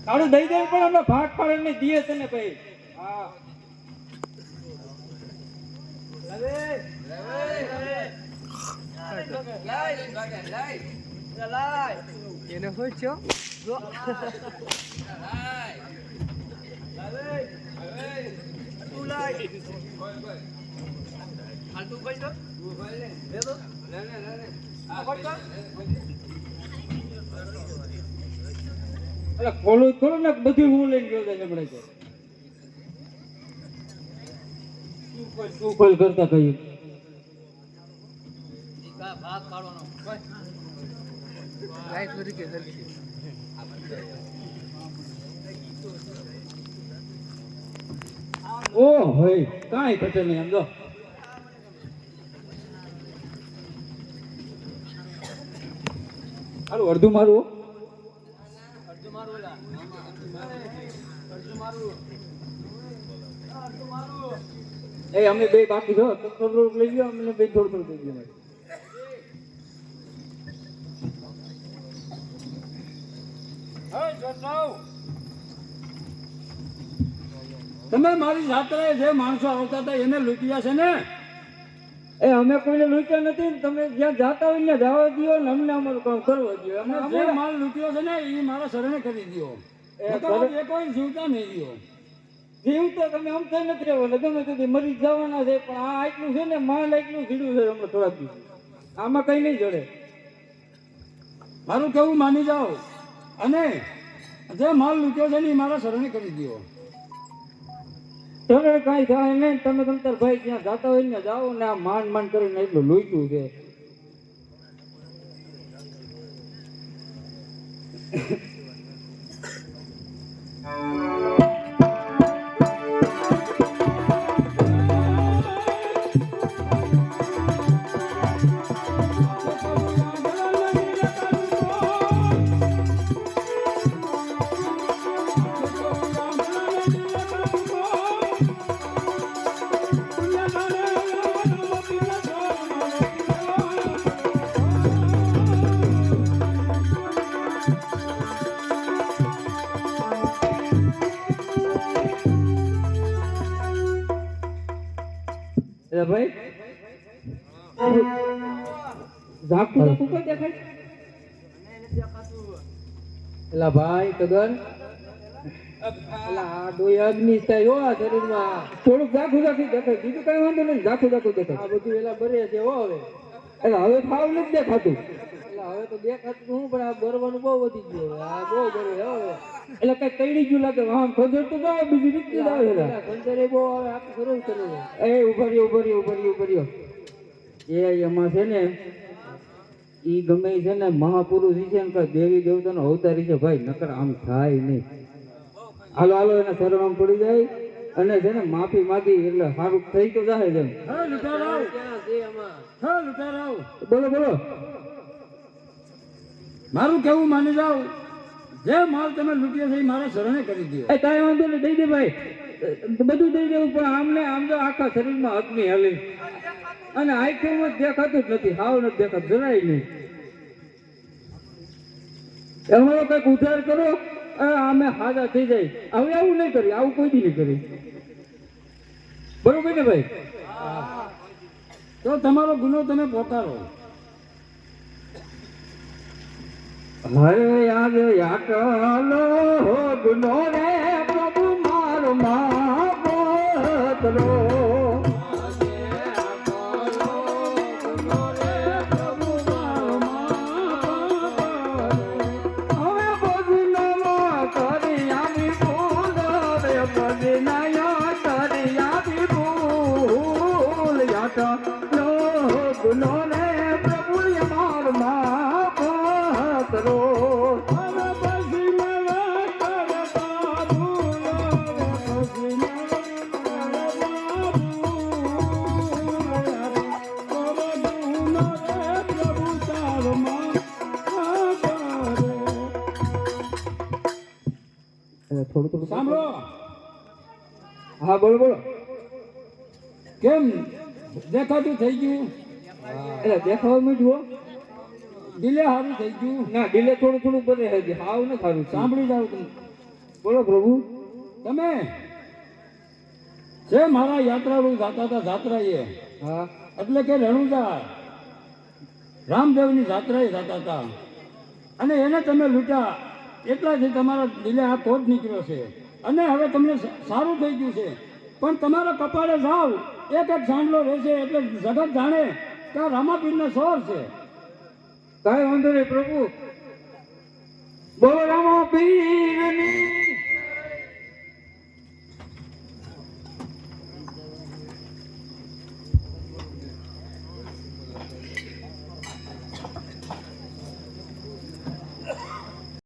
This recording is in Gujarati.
તારું દઈ દે પણ અમે ભાગ પાડે ને દીએ છે ને ભાઈ. હા એને શું છો ખોલું ખોલું ને બધું હું લઈને ગયો છે હમણાં તો. શું ખોલ કરતા કહ્યું ભાગ પાડવાનો લાઈટ બધી કે સરખી ઓ હોય કાંઈ ઘટે નહીં આમ જો. હારું અડધું મારું એ અમે બે બાકી છો તો થોડું લઈ ગયો અમને બે થોડું લઈ ગયો. તમે મારી જાત્રાએ જે માણસો આવતા હતા એને લૂંટ્યા છે ને? એ અમે કોઈને લૂંટ્યા નથી. તમે જ્યાં જાતા હોય ને જવા દો ને અમને અમારું કામ કરવા દો. અમે જે માલ લૂંટ્યો છે ને એ મારા શરણે કરી દો. એ કોઈ જીવતા નહીં દો. જીવ તો તમે આમ થઈ નથી રહેવાના, ગમે તેથી મરી જવાના છે. પણ આ આટલું છે ને માલ આટલું જીડું છે હમણાં થોડાક દિવસ. આમાં કઈ નહીં જડે. મારું કેવું માની જાઓ અને જે માલ લૂંટ્યો છે ને એ મારા શરણે કરી દો. તમે કઈ થાય નહીં. તમે તમારા ભાઈ ત્યાં જાતા હોય ને જાઓ ને આ માંડ માંડ કરીને એટલું લૂંટ્યું છે. ભાઈ ઝાકું ઝાકું કઈ દેખાય? એલા ભાઈ કગન એલા આ ડોય અગ્નિ થાય હો શરીરમાં. થોડુંક ઝાકું ઝાકું દેખાય, બીજું કઈ વાંધો નહીં. ઝાકું ઝાકું દેખાય. આ બધું એલા બરે છે હો હવે. એટલે હવે ફાવ નથી દેખાતું. એટલે હવે તો દેખાતું હું પણ આ બરવાનું બહુ વધી ગયું. આ બહુ બરે હવે. એટલે કઈ કઈડી ગયું લાગે. આમ ખંજર તો જાવ બીજી રીતે જ આવે. ખંજર બહુ આવે આખું સરળ કરે. એ ઉભા રહ્યો ઉભા રહ્યો ઉભા રહ્યો ઉભા રહ્યો. એ એમાં છે ને ઈ ગમે છે ને મહાપુરુષ છે ને દેવી દેવતાનો અવતારી છે ભાઈ. નકર આમ થાય નહીં. હાલો હાલો એને શરમ આમ પડી જાય અને છે ને માફી માંગી એટલે સારું થઈ તો જાય છે. બોલો બોલો. મારું કેવું માની જાવ, જે માલ તમે લૂંટ્યો છે એ મારા શરણે કરી દો. એ કાંઈ વાંધો નહીં, દઈ દે ભાઈ. બધું દઈ દેવું પણ આમને આમ તો આખા શરીરમાં અગ્નિ હાલી અને આંખોમાં દેખાતું જ નથી. હાવ નથી દેખાતું જરાય નહીં. એમાં કઈક ઉધાર કરો અમે હાજા થઈ જાય. હવે આવું નહીં કરી, આવું કોઈ દી નહીં કરી. બરોબર ને ભાઈ? તો તમારો ગુનો તમે પોતારો. હરે યાદ યાટલો ગુનો રે પ્રભુ મારો મારો. થોડું થોડું સાંભળો. હા બોલો બોલો. કેમ દેખાતું થઈ ગયું? એટલે દેખાવામાં જુઓ ડીલે સારું થઈ ગયું. ના ડીલે થોડું થોડું બને હજી હાવ ને સારું. સાંભળી જાવ તમે. બોલો પ્રભુ. તમે છે મારા યાત્રાળુ જાતા હતા જાત્રાએ, હા એટલે કે રણુજા રામદેવની જાત્રાએ જતા હતા અને એને તમે લૂંટ્યા, એટલાથી તમારા દિલે આ કોટ નીકળ્યો છે અને હવે તમને સારું થઈ ગયું છે. પણ તમારા કપાળે જાવ એક એક સાંડલો રહેશે એટલે જગત જાણે કે આ રામાપીરનો સોર છે. કાંઈ વાંધો નહીં પ્રભુ. બોલો રામા પીરની